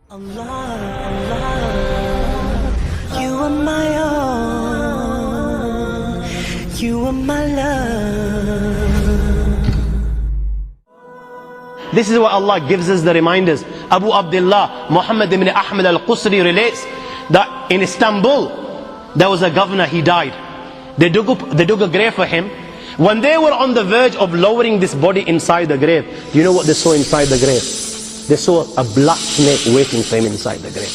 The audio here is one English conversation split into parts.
Allah, Allah, you are my all, you are my love. This is what Allah gives us the reminders. Abu Abdullah Muhammad ibn Ahmad al-Qusri relates that in Istanbul there was a governor, he died. They dug a grave for him. When they were on the verge of lowering this body inside the grave, you know what they saw inside the grave? They saw a black snake waiting for him inside the grave.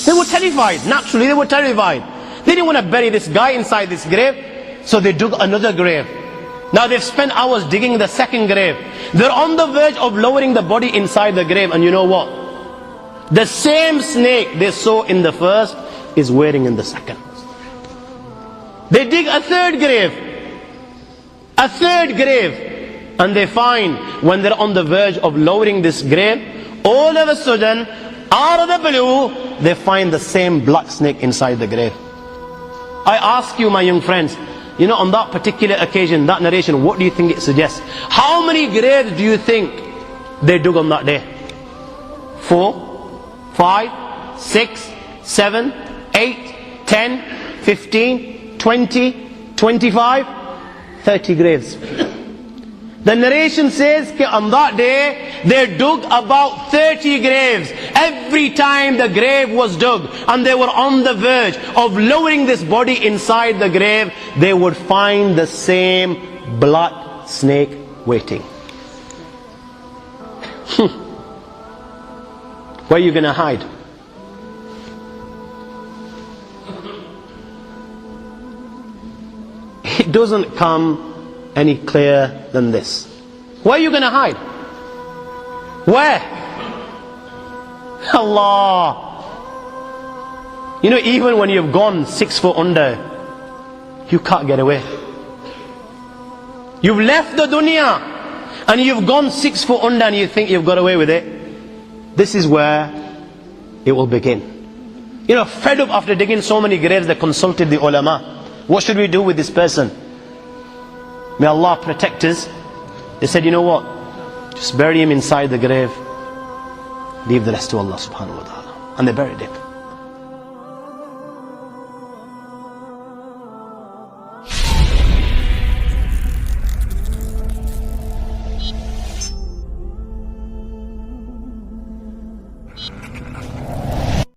They were terrified. Naturally, they were terrified. They didn't want to bury this guy inside this grave, so they dug another grave. Now they've spent hours digging the second grave. They're on the verge of lowering the body inside the grave, and you know what? The same snake they saw in the first is waiting in the second. They dig a third grave. A third grave. And they find, when they're on the verge of lowering this grave, all of a sudden, out of the blue, they find the same black snake inside the grave. I ask you, my young friends, you know, on that particular occasion, that narration, what do you think it suggests? How many graves do you think they dug on that day? 4, 5, 6, 7, 8, 10, 15, 20, 25, 30 graves. The narration says that on that day, they dug about 30 graves. Every time the grave was dug and they were on the verge of lowering this body inside the grave, they would find the same black snake waiting. Where are you going to hide? It doesn't come any clearer than this. Where are you going to hide? Where? Allah. You know, even when you've gone 6 foot under, you can't get away. You've left the dunya and you've gone 6 foot under and you think you've got away with it. This is where it will begin. You know, fed up after digging so many graves, they consulted the ulama. What should we do with this person? May Allah protect us. They said, you know what? Just bury him inside the grave. Leave the rest to Allah subhanahu wa ta'ala. And they buried him.